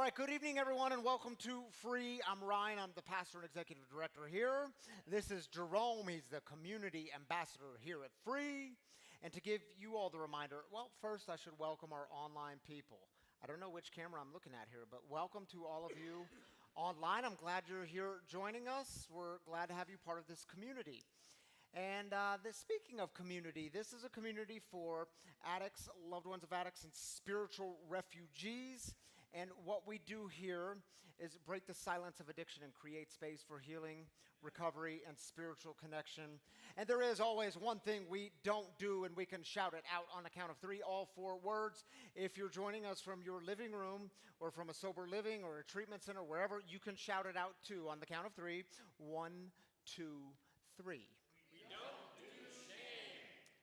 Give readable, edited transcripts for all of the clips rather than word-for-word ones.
right, good evening, everyone, and welcome to Free. I'm Ryan. I'm the pastor and executive director here. This is Jerome. He's the community ambassador here at Free. And to give you all the reminder, well, first I should welcome our online people. I don't know which camera I'm looking at here, but welcome to all of you online. I'm glad you're here joining us. We're glad to have you part of this community. And speaking of community, this is a community for addicts, loved ones of addicts, and spiritual refugees. And what we do here is break the silence of addiction and create space for healing, recovery, and spiritual connection. And there is always one thing we don't do, and we can shout it out on the count of three, all four words. If you're joining us from your living room or from a sober living or a treatment center, wherever, you can shout it out too on the count of three. 1, 2, 3.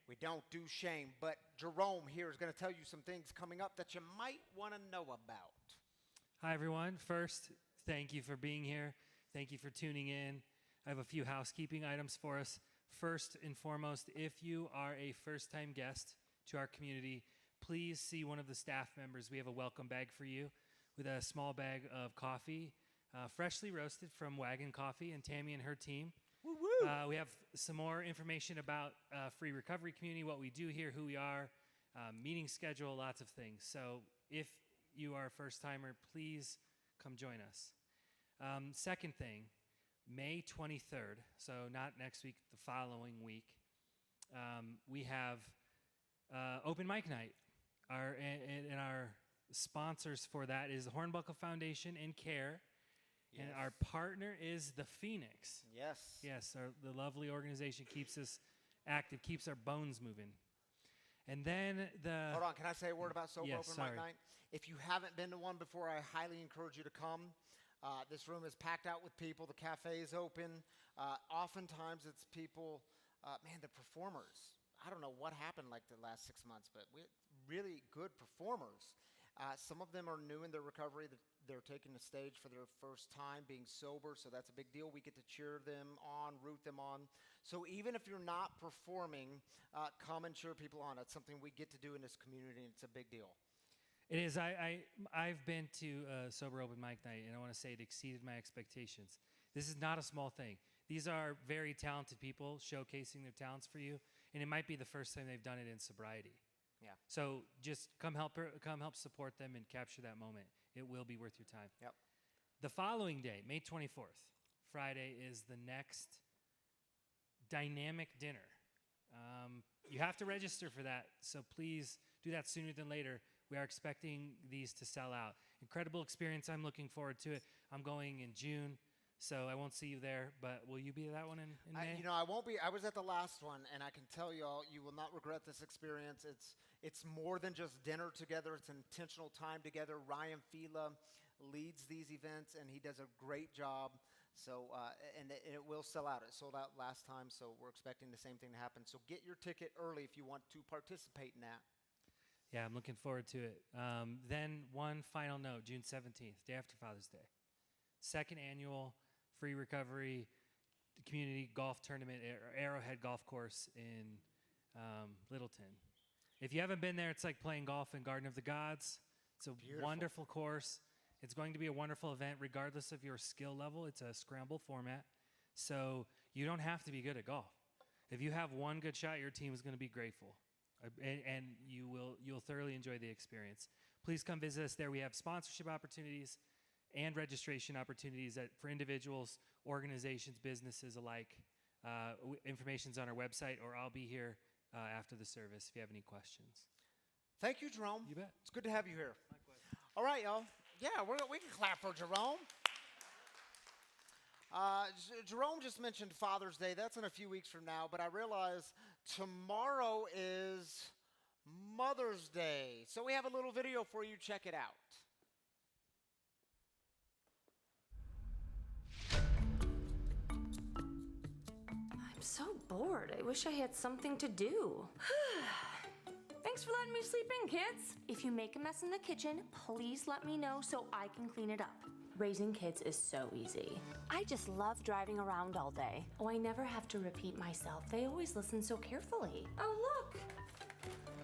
We don't do shame, but Jerome here is going to tell you some things coming up that you might want to know about. Hi, everyone. First, thank you for being here. Thank you for tuning in. I have a few housekeeping items for us. First and foremost, if you are a first-time guest to our community, please see one of the staff members. We have a welcome bag for you with a small bag of coffee, freshly roasted from Wagon Coffee and Tammy and her team. We have some more information about Free Recovery Community, what we do here, who we are, meeting schedule, lots of things. So if you are a first-timer, please come join us. Second thing, May 23rd, so not next week, the following week, we have open mic night. Our sponsors for that is the Hornbuckle Foundation and CARE. And our partner is the Phoenix. Yes. Yes, the lovely organization keeps us active, keeps our bones moving. And then Hold on, can I say a word about Sober Yes, Open sorry. Mic Night? If you haven't been to one before, I highly encourage you to come. This room is packed out with people. The cafe is open. Oftentimes it's people, the performers. I don't know what happened like the last 6 months, but we're really good performers. Some of them are new in their recovery. They're taking the stage for their first time being sober, so that's a big deal. We get to cheer them on, root them on. So even if you're not performing, come and cheer people on. It's something we get to do in this community, and it's a big deal. it is. I've been to Sober Open Mic Night, and I want to say it exceeded my expectations. This is not a small thing. These are very talented people showcasing their talents for you, and it might be the first time they've done it in sobriety. Yeah. So just come help support them and capture that moment. It will be worth your time. Yep. The following day, May 24th, Friday, is the next dynamic dinner. You have to register for that, so please do that sooner than later. We are expecting these to sell out. Incredible experience. I'm looking forward to it. I'm going in June, so I won't see you there, but will you be at that one in May? I won't be. I was at the last one, and I can tell you all, you will not regret this experience. It's more than just dinner together. It's intentional time together. Ryan Fila leads these events, and he does a great job. So, and it will sell out. It sold out last time, so we're expecting the same thing to happen. So get your ticket early if you want to participate in that. Yeah, I'm looking forward to it. Then one final note, June 17th, day after Father's Day. Second annual Free Recovery Community Golf Tournament, Arrowhead Golf Course in Littleton. If you haven't been there, it's like playing golf in Garden of the Gods. It's a wonderful course. It's going to be a wonderful event regardless of your skill level. It's a scramble format, so you don't have to be good at golf. If you have one good shot, your team is going to be grateful, and you'll thoroughly enjoy the experience. Please come visit us there. We have sponsorship opportunities and registration opportunities for individuals, organizations, businesses alike. Information's on our website, or I'll be here after the service if you have any questions. Thank you, Jerome. You bet. It's good to have you here. Likewise. All right, y'all. Yeah, we can clap for Jerome. Jerome just mentioned Father's Day. That's in a few weeks from now, but I realize tomorrow is Mother's Day. So we have a little video for you. Check it out. I'm so bored. I wish I had something to do. Thanks for letting me sleep in, kids. If you make a mess in the kitchen, please let me know so I can clean it up. Raising kids is so easy. I just love driving around all day. Oh, I never have to repeat myself. They always listen so carefully. Oh, look.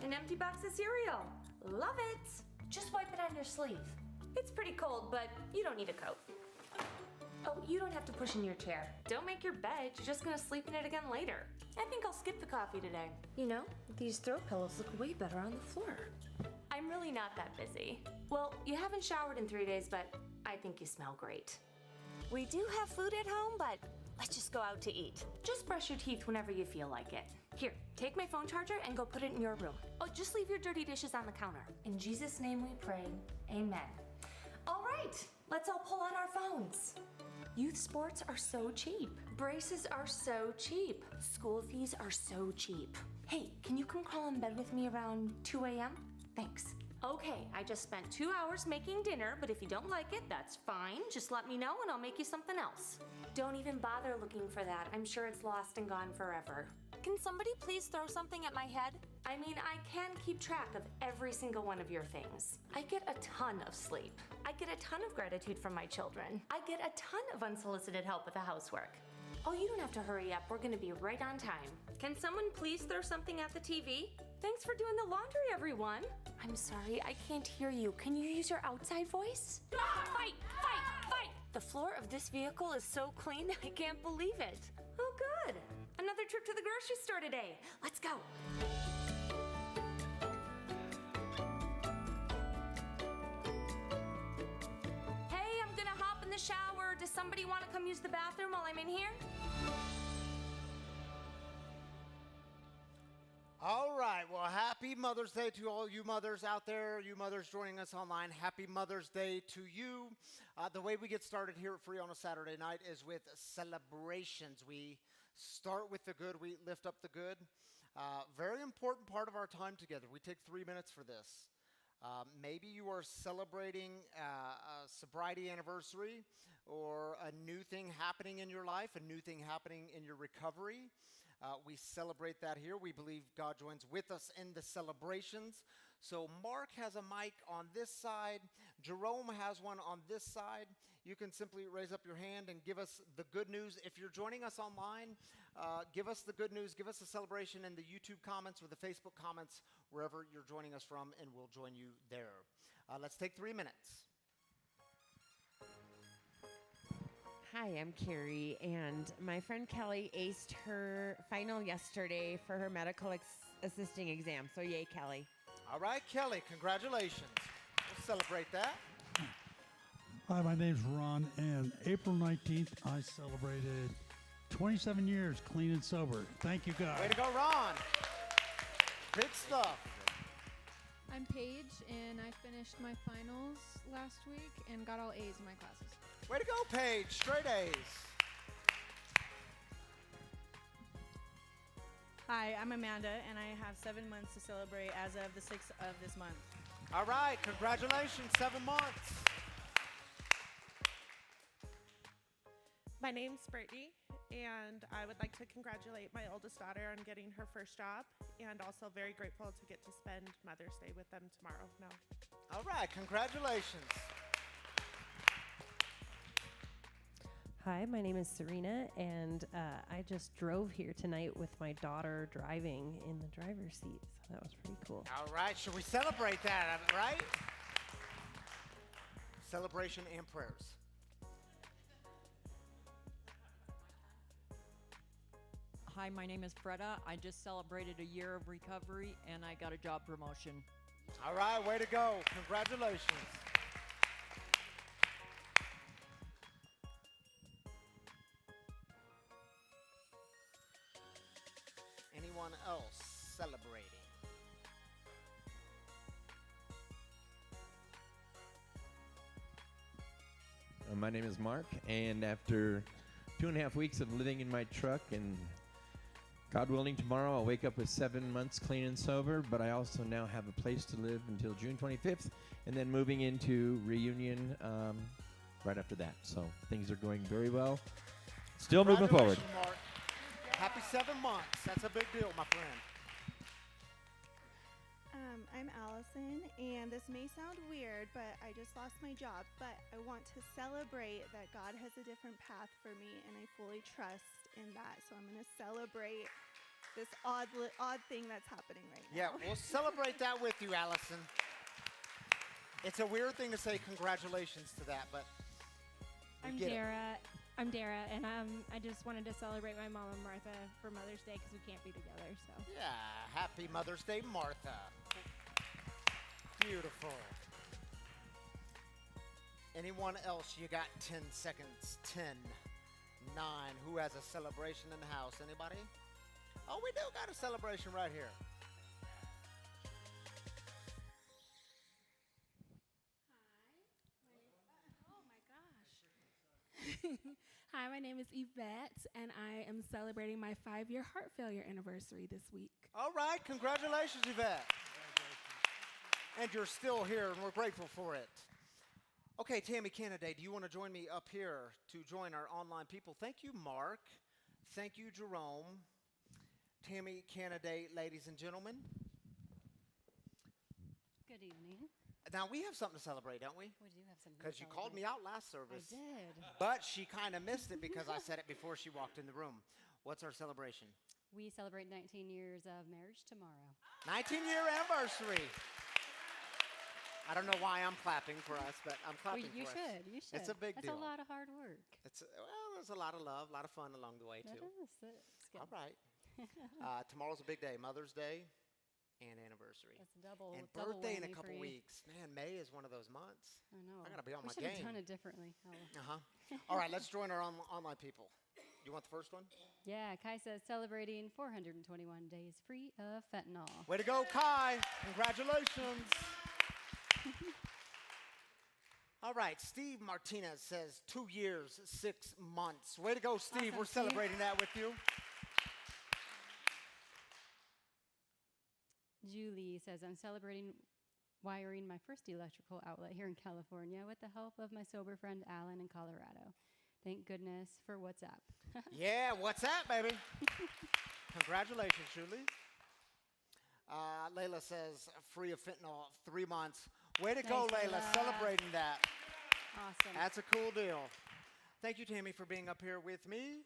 An empty box of cereal. Love it. Just wipe it on your sleeve. It's pretty cold, but you don't need a coat. Oh, you don't have to push in your chair. Don't make your bed. You're just gonna sleep in it again later. I think I'll skip the coffee today. You know, these throw pillows look way better on the floor. I'm really not that busy. Well, you haven't showered in 3 days, but I think you smell great. We do have food at home, but let's just go out to eat. Just brush your teeth whenever you feel like it. Here, take my phone charger and go put it in your room. Oh, just leave your dirty dishes on the counter. In Jesus' name we pray. Amen. All right, let's all pull out our phones. Youth sports are so cheap. Braces are so cheap. School fees are so cheap. Hey, can you come crawl in bed with me around 2 a.m.? Thanks. Okay, I just spent 2 hours making dinner, but if you don't like it, that's fine. Just let me know and I'll make you something else. Don't even bother looking for that. I'm sure it's lost and gone forever. Can somebody please throw something at my head? I mean, I can keep track of every single one of your things. I get a ton of sleep. I get a ton of gratitude from my children. I get a ton of unsolicited help with the housework. Oh, you don't have to hurry up. We're gonna be right on time. Can someone please throw something at the TV? Thanks for doing the laundry, everyone. I'm sorry, I can't hear you. Can you use your outside voice? Fight, fight, fight! The floor of this vehicle is so clean, I can't believe it. Oh, good. Another trip to the grocery store today. Let's go. Hey, I'm gonna hop in the shower. Does somebody want to come use the bathroom while I'm in here? All right, well, happy Mother's Day to all you mothers out there, you mothers joining us online. Happy Mother's Day to you. The way we get started here at Free on a Saturday night is with celebrations. We start with the good, we lift up the good. Very important part of our time together. We take 3 minutes for this. Maybe you are celebrating a sobriety anniversary or a new thing happening in your life, a new thing happening in your recovery. We celebrate that here. We believe God joins with us in the celebrations. So Mark has a mic on this side. Jerome has one on this side. You can simply raise up your hand and give us the good news. If you're joining us online, give us the good news. Give us a celebration in the YouTube comments or the Facebook comments, wherever you're joining us from, and we'll join you there. Let's take 3 minutes. Hi, I'm Karie, and my friend Kelly aced her final yesterday for her medical assisting exam. So yay, Kelly. All right, Kelly, congratulations. We'll celebrate that. Hi, my name's Ron, and April 19th, I celebrated 27 years clean and sober. Thank you, guys. Way to go, Ron. Big stuff. I'm Paige, and I finished my finals last week and got all A's in my classes. Way to go, Paige. Straight A's. Hi, I'm Amanda, and I have 7 months to celebrate as of the 6th of this month. All right, congratulations, 7 months. My name's Brittany, and I would like to congratulate my oldest daughter on getting her first job, and also very grateful to get to spend Mother's Day with them tomorrow. No. All right, congratulations. Hi, my name is Serena, and I just drove here tonight with my daughter driving in the driver's seat, so that was pretty cool. All right, should we celebrate that, right? Celebration and prayers. Hi, my name is Freda. I just celebrated a year of recovery, and I got a job promotion. All right, way to go. Congratulations. Anyone else celebrating? My name is Mark, and after 2.5 weeks of living in my truck, and God willing, tomorrow I'll wake up with 7 months clean and sober, but I also now have a place to live until June 25th, and then moving into Reunion right after that. So things are going very well. Still moving forward. Mark. Happy 7 months. That's a big deal, my friend. I'm Allison, and this may sound weird, but I just lost my job. But I want to celebrate that God has a different path for me, and I fully trust in that. So I'm going to celebrate this odd thing that's happening right now. Yeah, we'll celebrate that with you, Allison. It's a weird thing to say congratulations to that, but we I'm get it. Dara. I'm Dara, and I just wanted to celebrate my mom and Martha for Mother's Day because we can't be together. So Yeah, happy Mother's Day, Martha. Beautiful. Anyone else? You got 10 seconds. 10, 9. Who has a celebration in the house? Anybody? Oh, we do got a celebration right here. Oh my gosh. Hi, my name is Yvette, and I am celebrating my 5-year heart failure anniversary this week. All right, congratulations, Yvette. And you're still here, and we're grateful for it. Okay, Tammy Canaday, do you want to join me up here to join our online people? Thank you, Mark. Thank you, Jerome. Tammy Canaday, ladies and gentlemen. Good evening. Now, we have something to celebrate, don't we? We do have something to Because you called me out last service. I did. But she kind of missed it because I said it before she walked in the room. What's our celebration? We celebrate 19 years of marriage tomorrow. 19-year anniversary. I don't know why I'm clapping for us, but I'm clapping You for us. should. You should. It's a big deal. That's a lot of hard work. Well, there's a lot of love, a lot of fun along the way, too. It's good. All right. Tomorrow's a big day, Mother's Day and anniversary. That's double. And double birthday in a whammy couple for you. weeks. Man, May is one of those months. I know. I got to be on we my should game. have done it differently. All right, let's join our online people. You want the first one? Yeah, Kai says celebrating 421 days free of fentanyl. Way to go, Kai. Congratulations. All right, Steve Martinez says 2 years, 6 months. Way to go, Steve. Awesome, We're Steve. celebrating that with you. Julie says, I'm celebrating wiring my first electrical outlet here in California with the help of my sober friend Alan in Colorado. Thank goodness for WhatsApp. Yeah, what's that, baby? Congratulations, Julie. Layla says, free of fentanyl, 3 months. Way to go, Nice, Layla, Layla. celebrating that. Awesome. That's a cool deal. Thank you, Tammy, for being up here with me.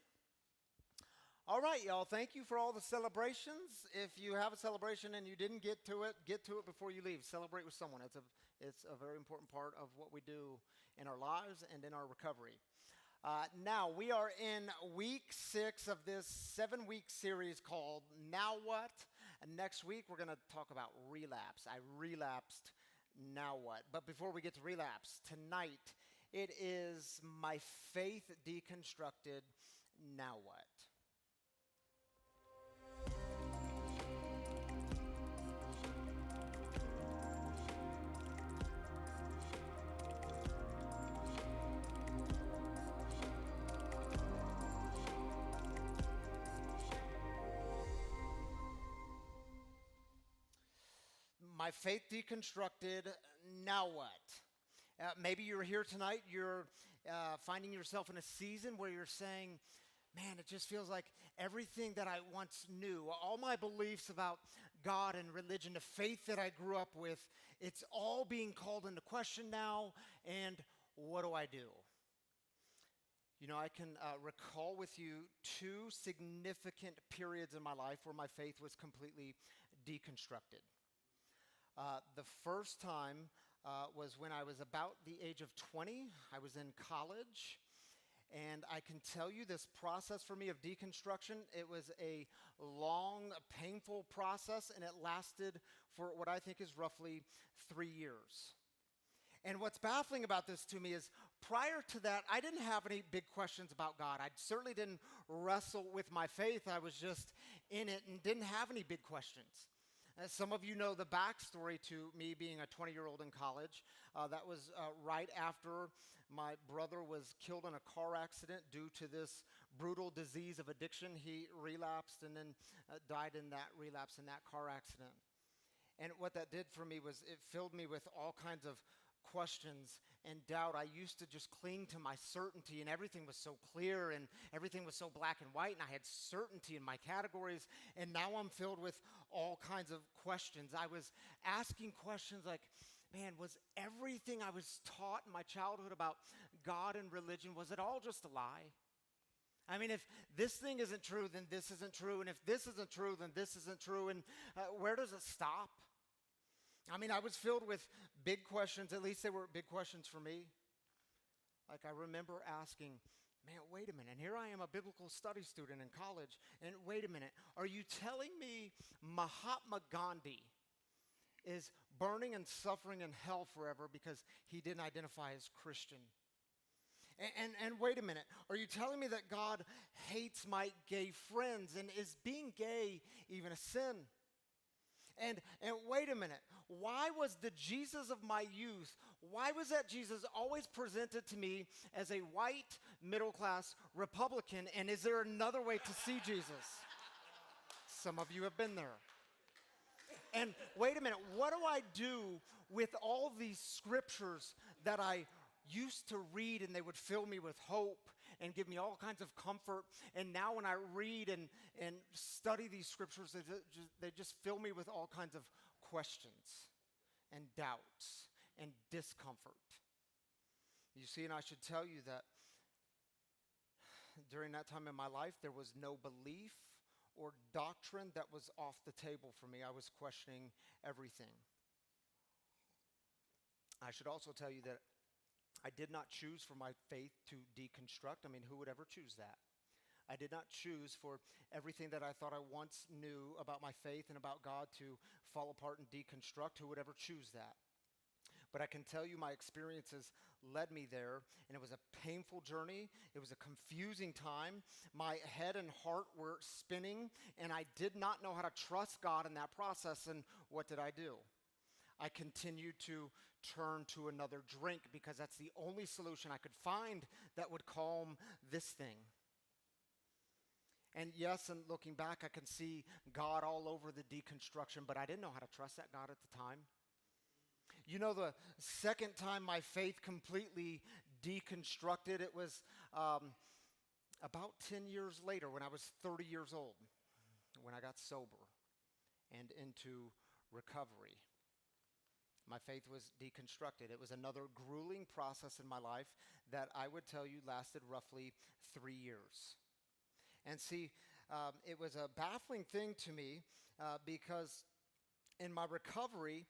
All right, y'all, thank you for all the celebrations. If you have a celebration and you didn't get to it before you leave. Celebrate with someone. It's a very important part of what we do in our lives and in our recovery. Now, we are in week 6 of this 7-week series called Now What? And next week, we're going to talk about relapse. I relapsed, now what? But before we get to relapse, tonight, it is my faith deconstructed, now what? My faith deconstructed, now what? Maybe you're here tonight, you're finding yourself in a season where you're saying, man, it just feels like everything that I once knew, all my beliefs about God and religion, the faith that I grew up with, it's all being called into question now, and what do I do? You know, I can recall with you 2 significant periods in my life where my faith was completely deconstructed. The first time was when I was about the age of 20. I was in college. And I can tell you this process for me of deconstruction, it was a long, painful process, and it lasted for what I think is roughly 3 years. And what's baffling about this to me is prior to that, I didn't have any big questions about God. I certainly didn't wrestle with my faith. I was just in it and didn't have any big questions. As some of you know the backstory to me being a 20-year-old in college. That was right after my brother was killed in a car accident due to this brutal disease of addiction. He relapsed and then died in that relapse in that car accident. And what that did for me was it filled me with all kinds of questions and doubt. I used to just cling to my certainty, and everything was so clear and everything was so black and white, and I had certainty in my categories, and now I'm filled with all kinds of questions. I was asking questions like, man, was everything I was taught in my childhood about God and religion, was it all just a lie? I mean, if this thing isn't true, then this isn't true, and if this isn't true, then this isn't true, and where does it stop? I mean, I was filled with big questions. At least they were big questions for me. Like, I remember asking, man, wait a minute. Here I am, a biblical study student in college, and wait a minute. Are you telling me Mahatma Gandhi is burning and suffering in hell forever because he didn't identify as Christian? And wait a minute. Are you telling me that God hates my gay friends, and is being gay even a sin? And wait a minute. Why was the Jesus of my youth, why was that Jesus always presented to me as a white, middle-class Republican? And is there another way to see Jesus? Some of you have been there. And wait a minute. What do I do with all these scriptures that I used to read, and they would fill me with hope and give me all kinds of comfort? And now when I read and study these scriptures, they just fill me with all kinds of questions and doubts and discomfort. You see, and I should tell you that during that time in my life, there was no belief or doctrine that was off the table for me. I was questioning everything. I should also tell you that I did not choose for my faith to deconstruct. I mean, who would ever choose that? I did not choose for everything that I thought I once knew about my faith and about God to fall apart and deconstruct. Who would ever choose that? But I can tell you my experiences led me there, and it was a painful journey. It was a confusing time. My head and heart were spinning, and I did not know how to trust God in that process. And what did I do? I continued to turn to another drink because that's the only solution I could find that would calm this thing. And yes, and looking back, I can see God all over the deconstruction, but I didn't know how to trust that God at the time. You know, the second time my faith completely deconstructed, it was about 10 years later when I was 30 years old, when I got sober and into recovery. My faith was deconstructed. It was another grueling process in my life that I would tell you lasted roughly 3 years. And see, it was a baffling thing to me because in my recovery,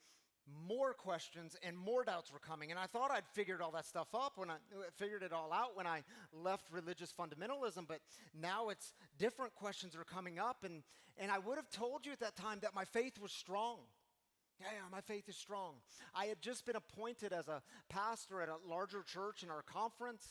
more questions and more doubts were coming. And I thought I'd figured all that stuff up when I figured it all out when I left religious fundamentalism. But now it's different questions are coming up. And I would have told you at that time that my faith was strong. Yeah, my faith is strong. I had just been appointed as a pastor at a larger church in our conference.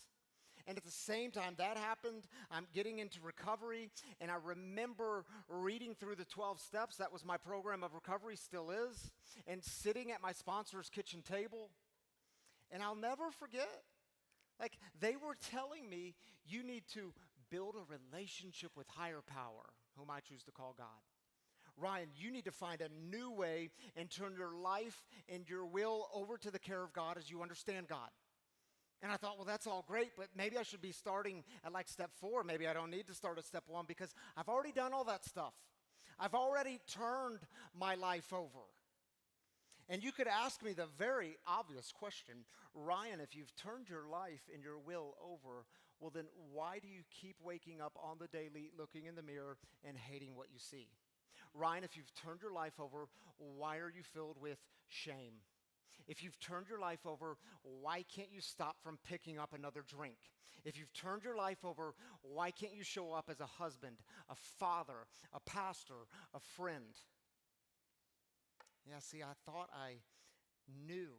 And at the same time that happened, I'm getting into recovery. And I remember reading through the 12 steps. That was my program of recovery, still is. And sitting at my sponsor's kitchen table. And I'll never forget. Like, they were telling me, you need to build a relationship with higher power, whom I choose to call God. Ryan, you need to find a new way and turn your life and your will over to the care of God as you understand God. And I thought, well, that's all great, but maybe I should be starting at like step 4. Maybe I don't need to start at step 1 because I've already done all that stuff. I've already turned my life over. And you could ask me the very obvious question, Ryan, if you've turned your life and your will over, well, then why do you keep waking up on the daily, looking in the mirror and hating what you see? Ryan, if you've turned your life over, why are you filled with shame? If you've turned your life over, why can't you stop from picking up another drink? If you've turned your life over, why can't you show up as a husband, a father, a pastor, a friend? Yeah, see, I thought I knew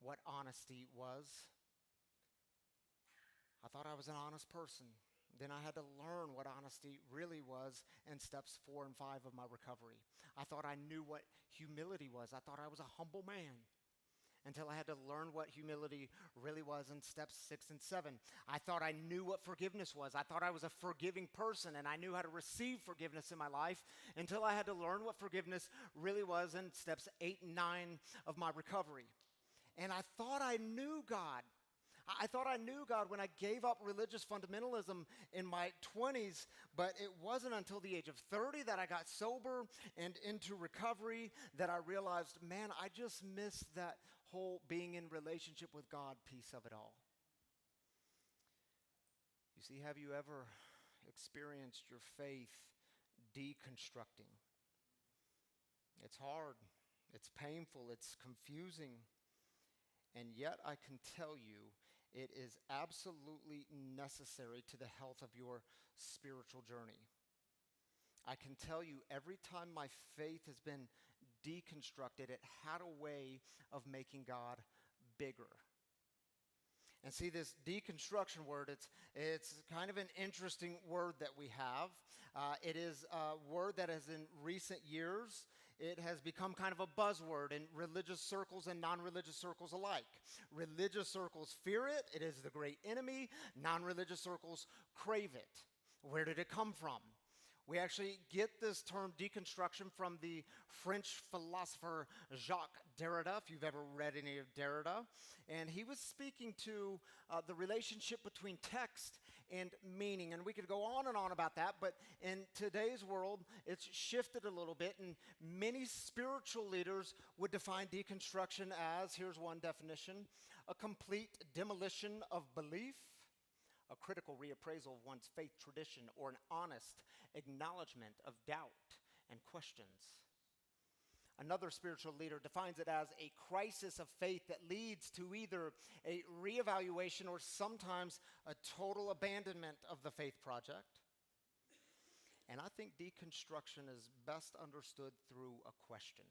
what honesty was. I thought I was an honest person. Then I had to learn what honesty really was in steps 4 and 5 of my recovery. I thought I knew what humility was. I thought I was a humble man until I had to learn what humility really was in steps 6 and 7. I thought I knew what forgiveness was. I thought I was a forgiving person and I knew how to receive forgiveness in my life until I had to learn what forgiveness really was in steps 8 and 9 of my recovery. And I thought I knew God. I thought I knew God when I gave up religious fundamentalism in my 20s, but it wasn't until the age of 30 that I got sober and into recovery that I realized, man, I just missed that whole being in relationship with God piece of it all. You see, have you ever experienced your faith deconstructing? It's hard. It's painful, it's confusing, and yet I can tell you it is absolutely necessary to the health of your spiritual journey. I can tell you every time my faith has been deconstructed, it had a way of making God bigger. And see, this deconstruction word, it's kind of an interesting word that we have. It is a word that has in recent years, it has become kind of a buzzword in religious circles and non-religious circles alike. Religious circles fear it. It is the great enemy. Non-religious circles crave it. Where did it come from? We actually get this term deconstruction from the French philosopher Jacques Derrida, if you've ever read any of Derrida. And he was speaking to the relationship between text and meaning. And we could go on and on about that, but in today's world, it's shifted a little bit. And many spiritual leaders would define deconstruction as, here's one definition, a complete demolition of belief, a critical reappraisal of one's faith tradition, or an honest acknowledgement of doubt and questions. Another spiritual leader defines it as a crisis of faith that leads to either a reevaluation or sometimes a total abandonment of the faith project. And I think deconstruction is best understood through a question.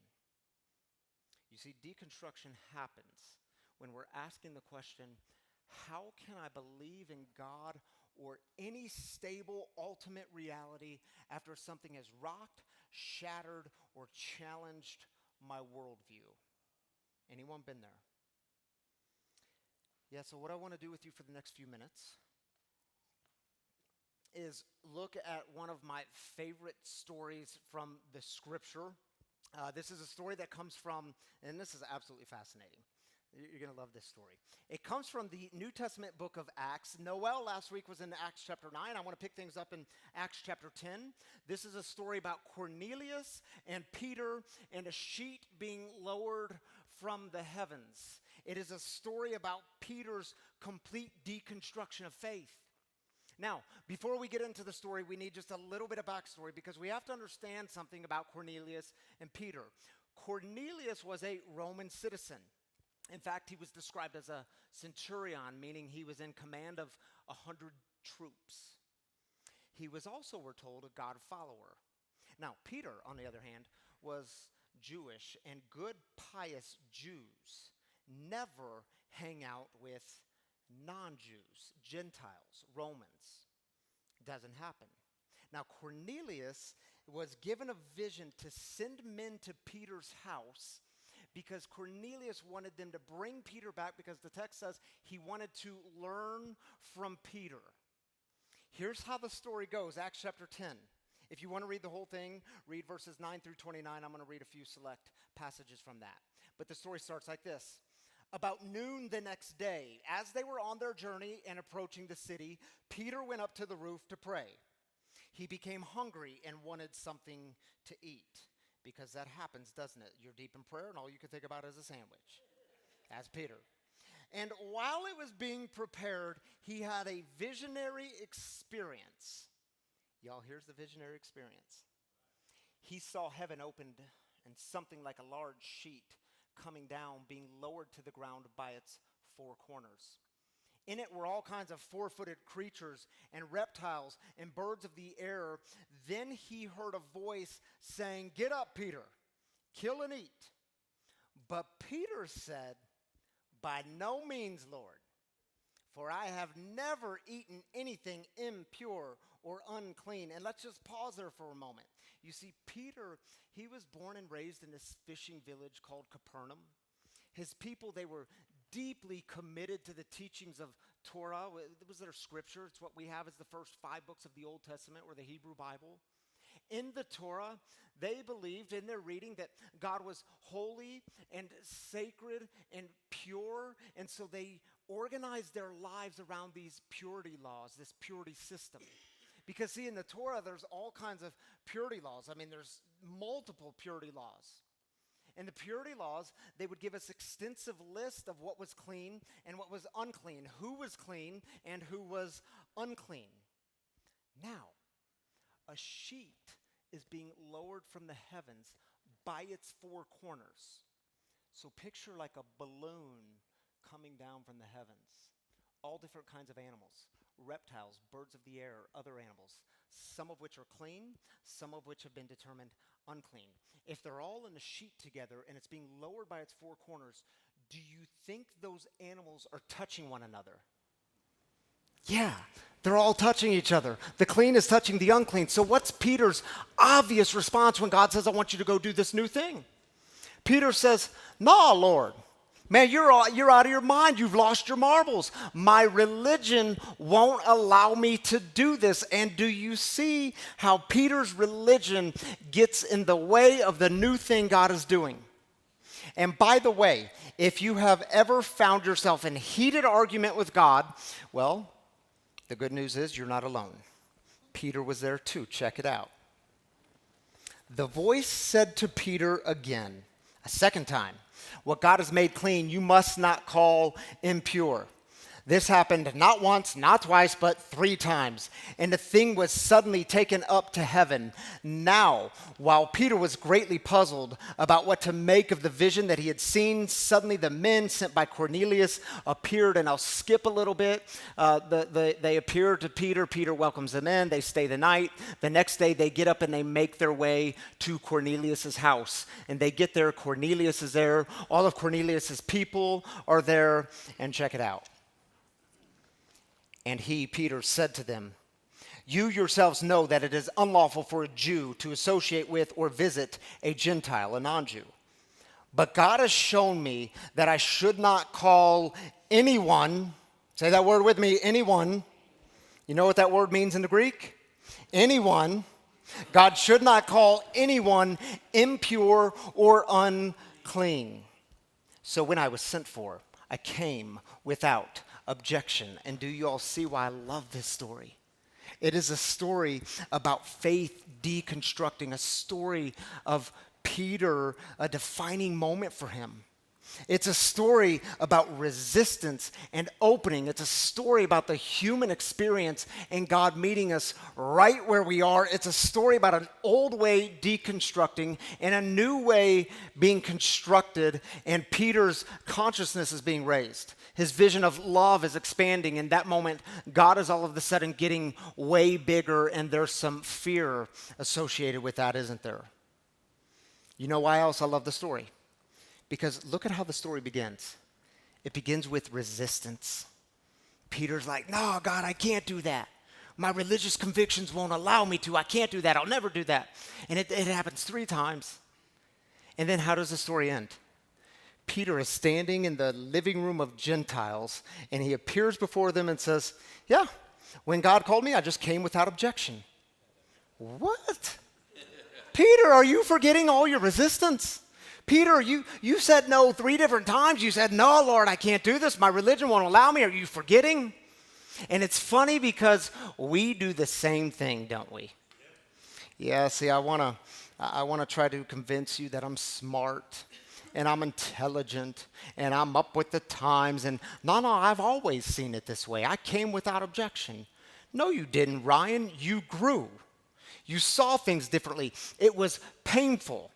You see, deconstruction happens when we're asking the question, how can I believe in God or any stable ultimate reality after something has rocked, shattered, or challenged my worldview? Anyone been there? Yeah, so what I want to do with you for the next few minutes is look at one of my favorite stories from the scripture. This is a story that comes from, and this is absolutely fascinating. You're going to love this story. It comes from the New Testament book of Acts. Noel last week was in Acts chapter 9. I want to pick things up in Acts chapter 10. This is a story about Cornelius and Peter and a sheet being lowered from the heavens. It is a story about Peter's complete deconstruction of faith. Now, before we get into the story, we need just a little bit of backstory because we have to understand something about Cornelius and Peter. Cornelius was a Roman citizen. In fact, he was described as a centurion, meaning he was in command of 100 troops. He was also, we're told, a God follower. Now, Peter, on the other hand, was Jewish, and good, pious Jews never hang out with non-Jews, Gentiles, Romans. Doesn't happen. Now, Cornelius was given a vision to send men to Peter's house because Cornelius wanted them to bring Peter back because the text says he wanted to learn from Peter. Here's how the story goes, Acts chapter 10. If you want to read the whole thing, read verses 9 through 29. I'm going to read a few select passages from that. But the story starts like this. About noon the next day, as they were on their journey and approaching the city, Peter went up to the roof to pray. He became hungry and wanted something to eat. Because that happens, doesn't it? You're deep in prayer and all you can think about is a sandwich. That's Peter. And while it was being prepared, he had a visionary experience. Y'all, here's the visionary experience. He saw heaven opened and something like a large sheet coming down, being lowered to the ground by its four corners. In it were all kinds of four-footed creatures and reptiles and birds of the air. Then he heard a voice saying, "Get up, Peter, kill and eat." But Peter said, "By no means, Lord, for I have never eaten anything impure or unclean." And let's just pause there for a moment. You see, Peter, he was born and raised in this fishing village called Capernaum. His people, they were deeply committed to the teachings of Torah. It was their scripture. It's what we have as the first 5 books of the Old Testament or the Hebrew Bible. In the Torah, they believed in their reading that God was holy and sacred and pure, and so they organized their lives around these purity laws, this purity system. Because see, in the Torah, there's all kinds of purity laws. I mean, there's multiple purity laws. And the purity laws, they would give us extensive list of what was clean and what was unclean, who was clean and who was unclean. Now, a sheet is being lowered from the heavens by its four corners. So picture like a balloon coming down from the heavens. All different kinds of animals, reptiles, birds of the air, other animals, some of which are clean, some of which have been determined unclean. If they're all in a sheet together and it's being lowered by its four corners, do you think those animals are touching one another? Yeah, they're all touching each other. The clean is touching the unclean. So what's Peter's obvious response when God says, I want you to go do this new thing? Peter says, no, Lord. Man, you're out of your mind. You've lost your marbles. My religion won't allow me to do this. And do you see how Peter's religion gets in the way of the new thing God is doing? And by the way, if you have ever found yourself in heated argument with God, well, the good news is you're not alone. Peter was there too. Check it out. The voice said to Peter again, a second time, what God has made clean, you must not call impure. This happened not once, not twice, but 3 times. And the thing was suddenly taken up to heaven. Now, while Peter was greatly puzzled about what to make of the vision that he had seen, suddenly the men sent by Cornelius appeared. And I'll skip a little bit. They appear to Peter. Peter welcomes them in. They stay the night. The next day, they get up and they make their way to Cornelius' house. And they get there. Cornelius is there. All of Cornelius' people are there. And check it out. And he, Peter, said to them, you yourselves know that it is unlawful for a Jew to associate with or visit a Gentile, a non-Jew. But God has shown me that I should not call anyone, say that word with me, anyone. You know what that word means in the Greek? Anyone. God should not call anyone impure or unclean. So when I was sent for, I came without objection. And do you all see why I love this story? It is a story about faith deconstructing, a story of Peter, a defining moment for him. It's a story about resistance and opening. It's a story about the human experience and God meeting us right where we are. It's a story about an old way deconstructing and a new way being constructed, and Peter's consciousness is being raised. His vision of love is expanding. In that moment, God is all of a sudden getting way bigger, and there's some fear associated with that, isn't there? You know why else I love the story? Because look at how the story begins. It begins with resistance. Peter's like, no, God, I can't do that. My religious convictions won't allow me to. I can't do that. I'll never do that. And it happens 3 times. And then how does the story end? Peter is standing in the living room of Gentiles, and he appears before them and says, yeah, when God called me, I just came without objection. What? Peter, are you forgetting all your resistance? Peter, you said no 3 different times. You said, no, Lord, I can't do this. My religion won't allow me. Are you forgetting? And it's funny because we do the same thing, don't we? Yeah, see, I want to try to convince you that I'm smart and I'm intelligent and I'm up with the times. And no, I've always seen it this way. I came without objection. No, you didn't, Ryan. You grew. You saw things differently. It was painful.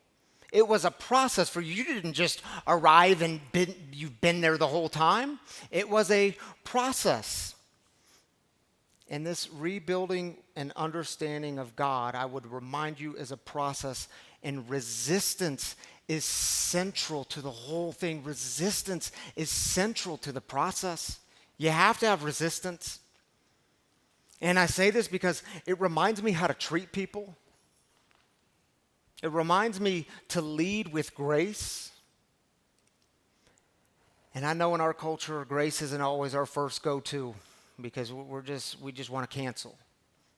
It was a process for you. You didn't just arrive and you've been there the whole time. It was a process. And this rebuilding and understanding of God, I would remind you, is a process, and resistance is central to the whole thing. Resistance is central to the process. You have to have resistance. And I say this because it reminds me how to treat people. It reminds me to lead with grace. And I know in our culture, grace isn't always our first go-to because we just want to cancel.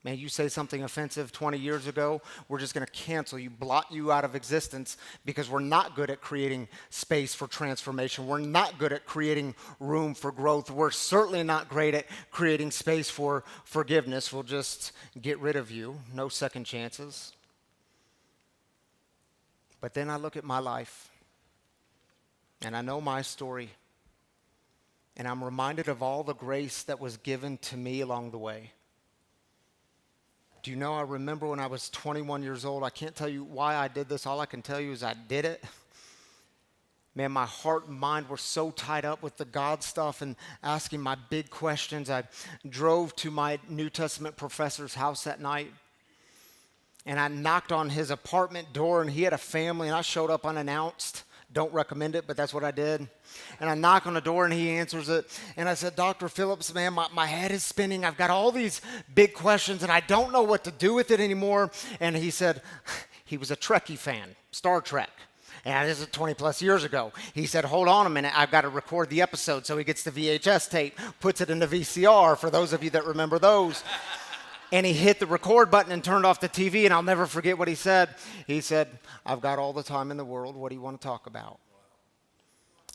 Man, you say something offensive 20 years ago, we're just going to cancel you, blot you out of existence because we're not good at creating space for transformation. We're not good at creating room for growth. We're certainly not great at creating space for forgiveness. We'll just get rid of you. No second chances. But then I look at my life, and I know my story, and I'm reminded of all the grace that was given to me along the way. Do you know, I remember when I was 21 years old, I can't tell you why I did this. All I can tell you is I did it. Man, my heart and mind were so tied up with the God stuff and asking my big questions. I drove to my New Testament professor's house that night, and I knocked on his apartment door, and he had a family, and I showed up unannounced. Don't recommend it, but that's what I did. And I knock on the door, and he answers it. And I said, Dr. Phillips, man, my head is spinning. I've got all these big questions, and I don't know what to do with it anymore. And he said, he was a Trekkie fan, Star Trek. And this is 20 plus years ago. He said, hold on a minute, I've got to record the episode. So he gets the VHS tape, puts it in the VCR, for those of you that remember those. And he hit the record button and turned off the TV, and I'll never forget what he said. He said, I've got all the time in the world. What do you want to talk about?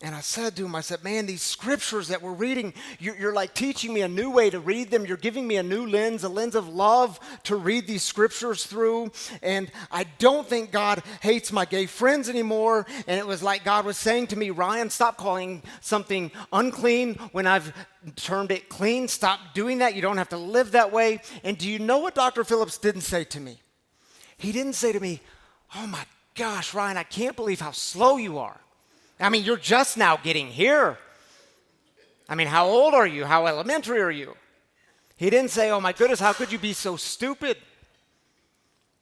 And I said to him, I said, man, these scriptures that we're reading, you're like teaching me a new way to read them. You're giving me a new lens, a lens of love to read these scriptures through. And I don't think God hates my gay friends anymore. And it was like God was saying to me, Ryan, stop calling something unclean when I've termed it clean. Stop doing that. You don't have to live that way. And do you know what Dr. Phillips didn't say to me? He didn't say to me, oh my gosh, Ryan, I can't believe how slow you are. I mean, you're just now getting here. I mean, how old are you? How elementary are you? He didn't say, oh my goodness, how could you be so stupid?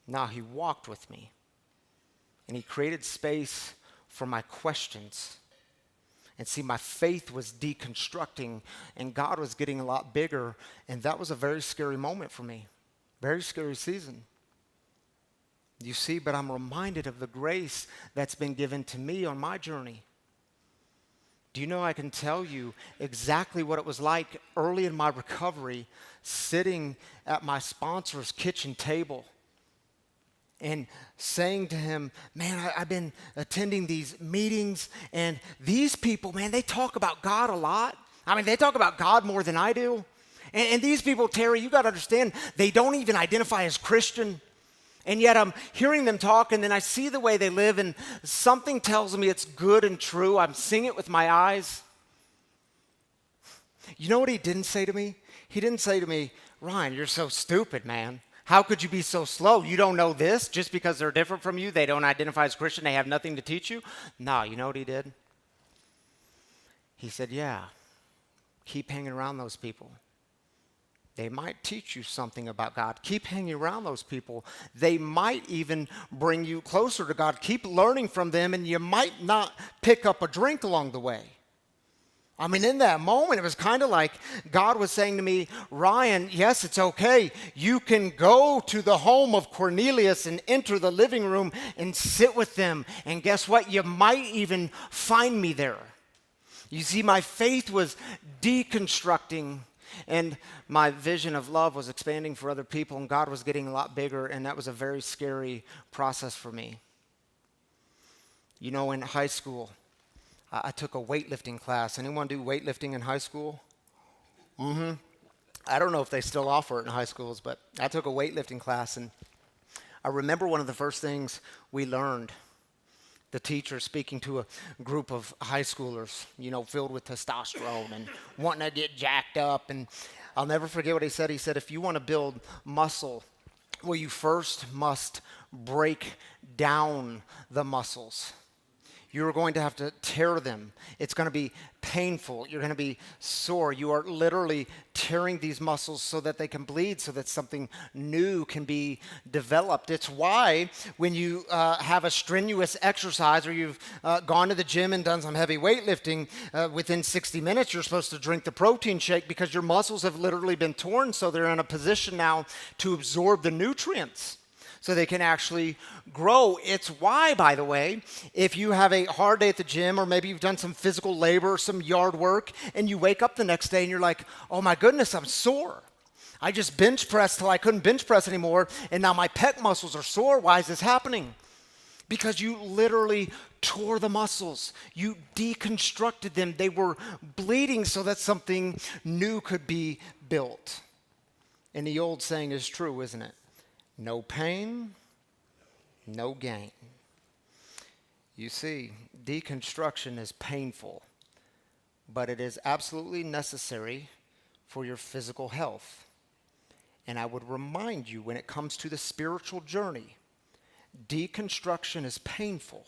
No, he walked with me. And he created space for my questions. And see, my faith was deconstructing, and God was getting a lot bigger. And that was a very scary moment for me. Very scary season. You see, but I'm reminded of the grace that's been given to me on my journey. Do you know, I can tell you exactly what it was like early in my recovery, sitting at my sponsor's kitchen table and saying to him, man, I've been attending these meetings, and these people, man, they talk about God a lot. I mean, they talk about God more than I do. And these people, Terry, you got to understand, they don't even identify as Christian. And yet I'm hearing them talk, and then I see the way they live, and something tells me it's good and true. I'm seeing it with my eyes. You know what he didn't say to me? He didn't say to me, Ryan, you're so stupid, man. How could you be so slow? You don't know this just because they're different from you. They don't identify as Christian. They have nothing to teach you. No, you know what he did? He said, yeah, keep hanging around those people. They might teach you something about God. Keep hanging around those people. They might even bring you closer to God. Keep learning from them, and you might not pick up a drink along the way. I mean, in that moment, it was kind of like God was saying to me, Ryan, yes, it's okay. You can go to the home of Cornelius and enter the living room and sit with them. And guess what? You might even find me there. You see, my faith was deconstructing, and my vision of love was expanding for other people, and God was getting a lot bigger, and that was a very scary process for me. You know, in high school, I took a weightlifting class. Anyone do weightlifting in high school? Mm-hmm. I don't know if they still offer it in high schools, but I took a weightlifting class, and I remember one of the first things we learned, the teacher speaking to a group of high schoolers, you know, filled with testosterone and wanting to get jacked up. And I'll never forget what he said. He said, if you want to build muscle, well, you first must break down the muscles. You're going to have to tear them. It's going to be painful. You're going to be sore. You are literally tearing these muscles so that they can bleed, so that something new can be developed. It's why when you have a strenuous exercise, or you've gone to the gym and done some heavy weightlifting, within 60 minutes you're supposed to drink the protein shake, because your muscles have literally been torn, so they're in a position now to absorb the nutrients, so they can actually grow. It's why, by the way, if you have a hard day at the gym, or maybe you've done some physical labor, some yard work, and you wake up the next day and you're like, oh my goodness, I'm sore. I just bench pressed till I couldn't bench press anymore, and now my pec muscles are sore. Why is this happening? Because you literally tore the muscles. You deconstructed them. They were bleeding so that something new could be built. And the old saying is true, isn't it? No pain, no gain. You see, deconstruction is painful, but it is absolutely necessary for your physical health. And I would remind you, when it comes to the spiritual journey, deconstruction is painful,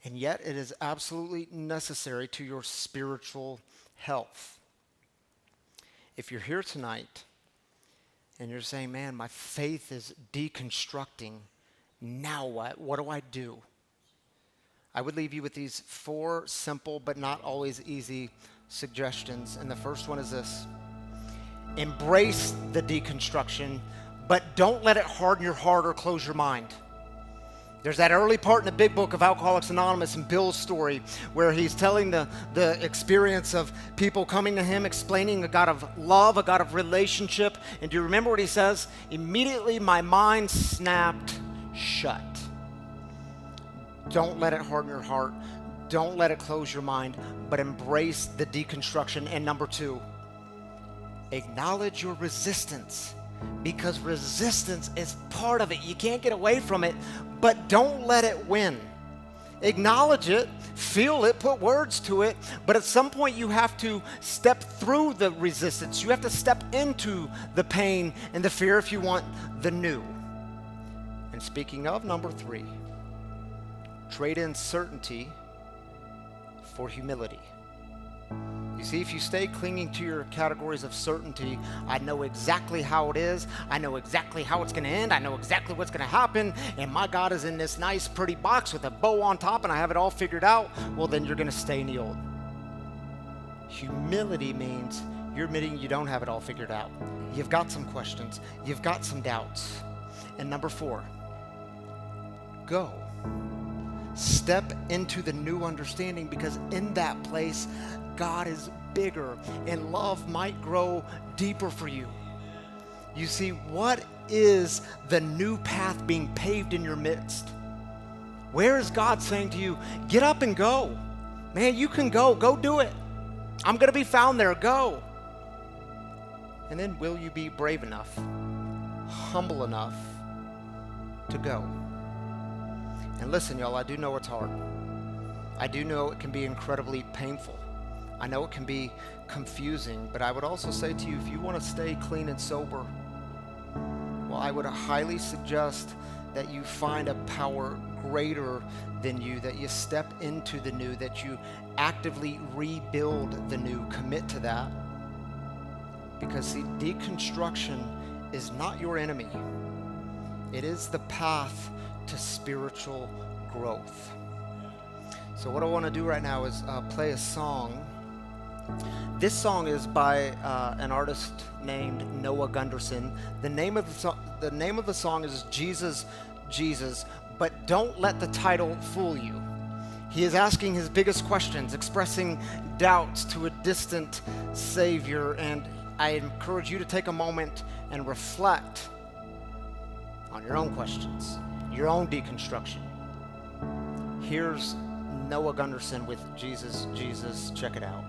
and yet it is absolutely necessary to your spiritual health. If you're here tonight and you're saying, man, my faith is deconstructing, now what? What do I do? I would leave you with these 4 simple but not always easy suggestions. And the first one is this: embrace the deconstruction, but don't let it harden your heart or close your mind. There's that early part in the big book of Alcoholics Anonymous and Bill's story where he's telling the experience of people coming to him, explaining a God of love, a God of relationship. And do you remember what he says? Immediately my mind snapped shut. Don't let it harden your heart. Don't let it close your mind, but embrace the deconstruction. And number 2, acknowledge your resistance, because resistance is part of it. You can't get away from it, but don't let it win. Acknowledge it, feel it, put words to it, but at some point you have to step through the resistance. You have to step into the pain and the fear if you want the new. And speaking of, number 3, trade in certainty for humility. You see, if you stay clinging to your categories of certainty, I know exactly how it is, I know exactly how it's going to end, I know exactly what's going to happen, and my God is in this nice, pretty box with a bow on top, and I have it all figured out, well, then you're going to stay in the old. Humility means you're admitting you don't have it all figured out. You've got some questions, you've got some doubts. And number 4, go. Step into the new understanding, because in that place, God is bigger and love might grow deeper for you. You see, what is the new path being paved in your midst? Where is God saying to you, get up and go? Man, you can go do it. I'm going to be found there, go. And then will you be brave enough, humble enough to go? And listen, y'all, I do know it's hard. I do know it can be incredibly painful. I know it can be confusing, but I would also say to you, if you want to stay clean and sober, well, I would highly suggest that you find a power greater than you, that you step into the new, that you actively rebuild the new, commit to that. Because see, deconstruction is not your enemy. It is the path to spiritual growth. So what I want to do right now is play a song. This song is by an artist named Noah Gunderson. The name of the song is Jesus, Jesus, but don't let the title fool you. He is asking his biggest questions, expressing doubts to a distant Savior, and I encourage you to take a moment and reflect on your own questions, your own deconstruction. Here's Noah Gunderson with Jesus, Jesus. Check it out.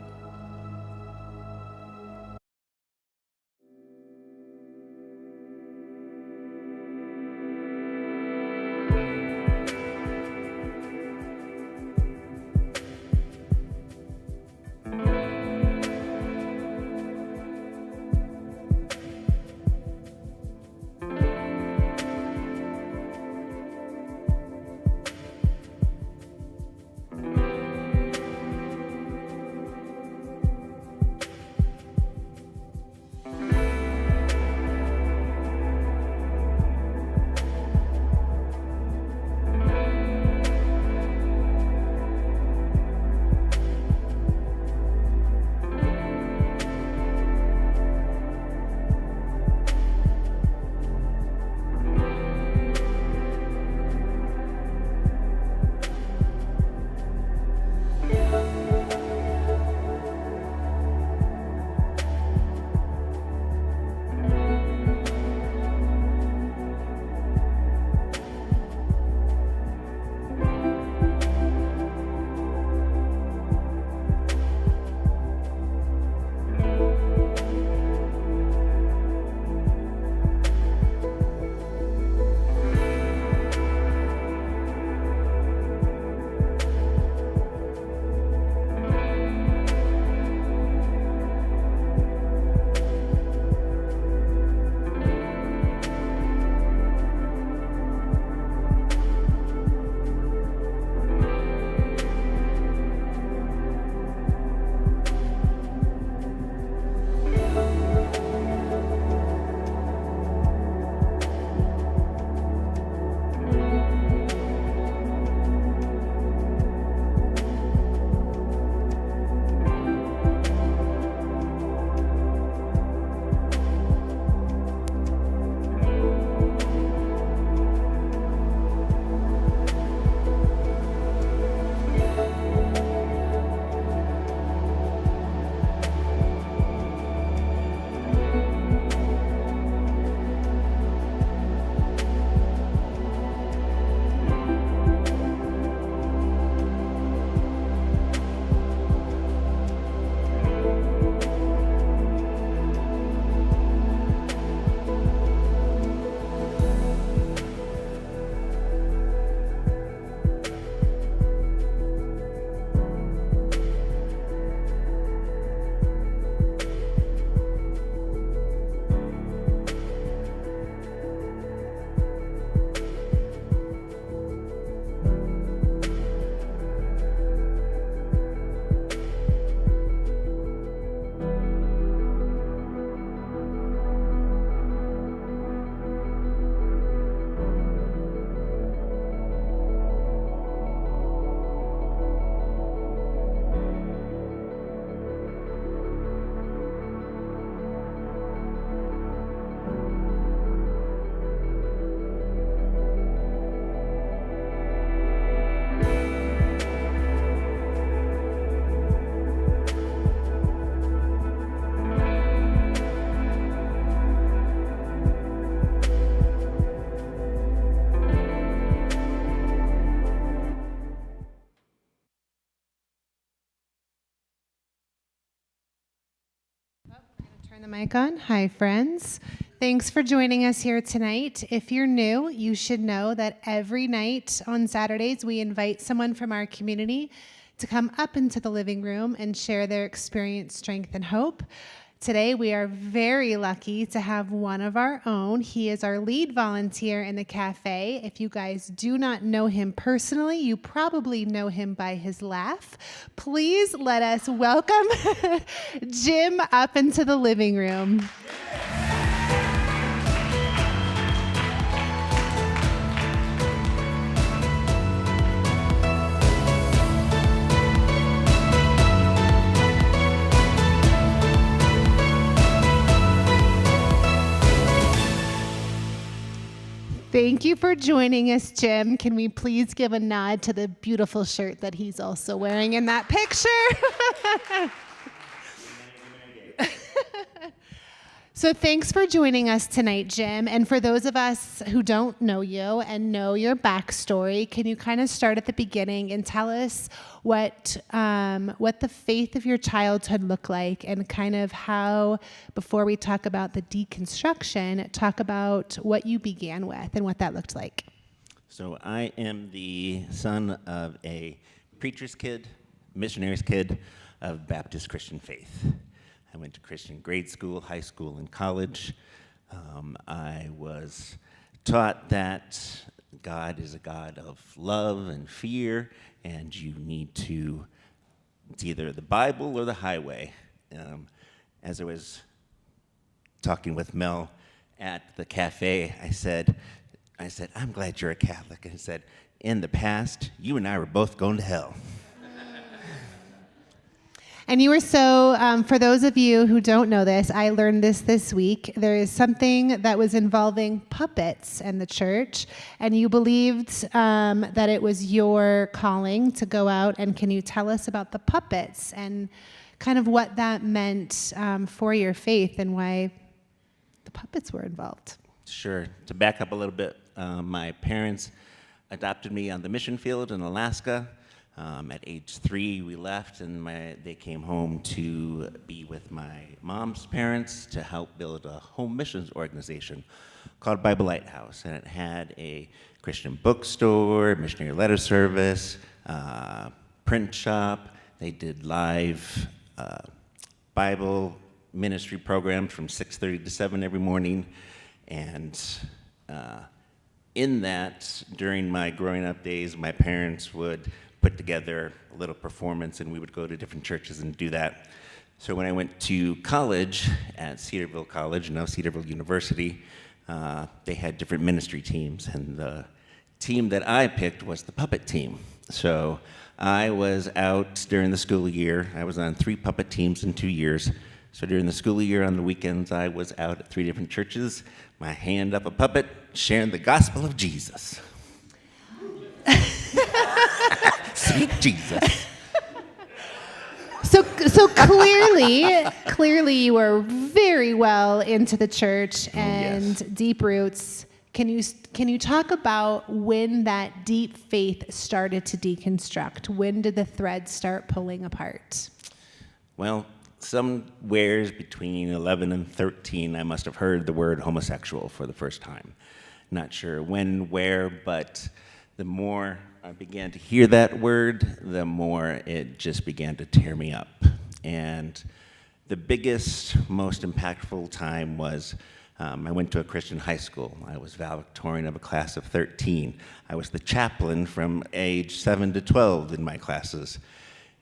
Turn the mic on. Hi, friends. Thanks for joining us here tonight. If you're new, you should know that every night on Saturdays, we invite someone from our community to come up into the living room and share their experience, strength, and hope. Today, we are very lucky to have one of our own. He is our lead volunteer in the cafe. If you guys do not know him personally, you probably know him by his laugh. Please let us welcome Jim up into the living room. Thank you for joining us, Jim. Can we please give a nod to the beautiful shirt that he's also wearing in that picture? So thanks for joining us tonight, Jim. And for those of us who don't know you and know your backstory, can you kind of start at the beginning and tell us what the faith of your childhood looked like, and kind of how, before we talk about the deconstruction, talk about what you began with and what that looked like? So I am the son of a preacher's kid, missionary's kid of Baptist Christian faith. I went to Christian grade school, high school, and college. I was taught that God is a God of love and fear, and you need to, it's either the Bible or the highway. As I was talking with Mel at the cafe, I said, I'm glad you're a Catholic. And he said, in the past, you and I were both going to hell. And you were so, for those of you who don't know this, I learned this week. There is something that was involving puppets in the church, and you believed that it was your calling to go out. And can you tell us about the puppets and kind of what that meant for your faith and why the puppets were involved? Sure. To back up a little bit, my parents adopted me on the mission field in Alaska. At age 3, we left, and they came home to be with my mom's parents to help build a home missions organization called Bible Lighthouse. And it had a Christian bookstore, missionary letter service, print shop. They did live Bible ministry programs from 6:30 to 7 every morning. And in that, during my growing up days, my parents would put together a little performance, and we would go to different churches and do that. So when I went to college at Cedarville College, now Cedarville University, they had different ministry teams, and the team that I picked was the puppet team. So I was out during the school year. I was on 3 puppet teams in 2 years. So during the school year, on the weekends, I was out at 3 different churches, my hand up a puppet, sharing the gospel of Jesus. Sweet Jesus. So clearly you were very well into the church and yes. Deep roots. Can you talk about when that deep faith started to deconstruct? When did the threads start pulling apart? Well, somewheres between 11 and 13, I must have heard the word homosexual for the first time. Not sure when, where, but the more I began to hear that word, the more it just began to tear me up. And the biggest, most impactful time was I went to a Christian high school. I was valedictorian of a class of 13. I was the chaplain from age 7 to 12 in my classes.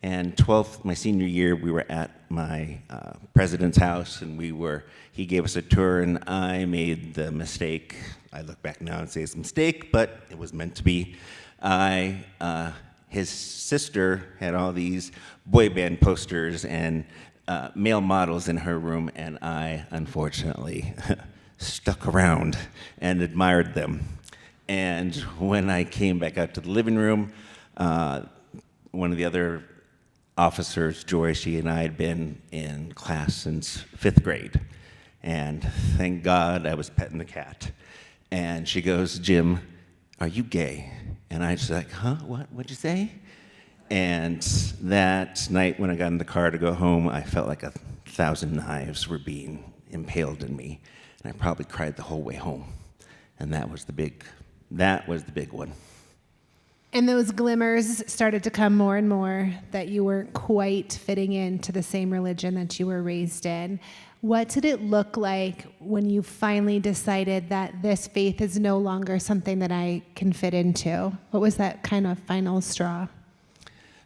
And 12th, my senior year, we were at my president's house, and he gave us a tour, and I made the mistake. I look back now and say it's a mistake, but it was meant to be. His sister had all these boy band posters and male models in her room, and I, unfortunately, stuck around and admired them. And when I came back out to the living room, one of the other officers, Joy, she and I had been in class since 5th grade. And thank God I was petting the cat. And she goes, "Jim, are you gay?" And I was like, "Huh? What'd you say?" And that night when I got in the car to go home, I felt like a 1,000 knives were being impaled in me. And I probably cried the whole way home. And that was the big one. And those glimmers started to come more and more that you weren't quite fitting into the same religion that you were raised in. What did it look like when you finally decided that this faith is no longer something that I can fit into? What was that kind of final straw?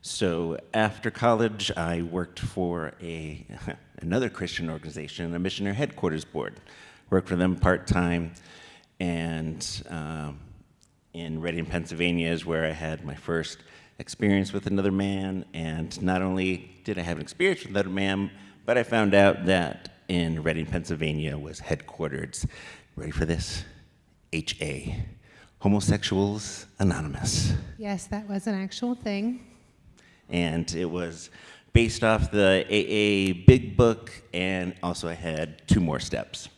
So after college, I worked for another Christian organization, a missionary headquarters board. Worked for them part-time, and in Reading, Pennsylvania is where I had my first experience with another man. And not only did I have an experience with another man, but I found out that in Reading, Pennsylvania was headquartered, ready for this, HA, Homosexuals Anonymous. Yes, that was an actual thing. And it was based off the AA Big Book, and also I had 2 more steps.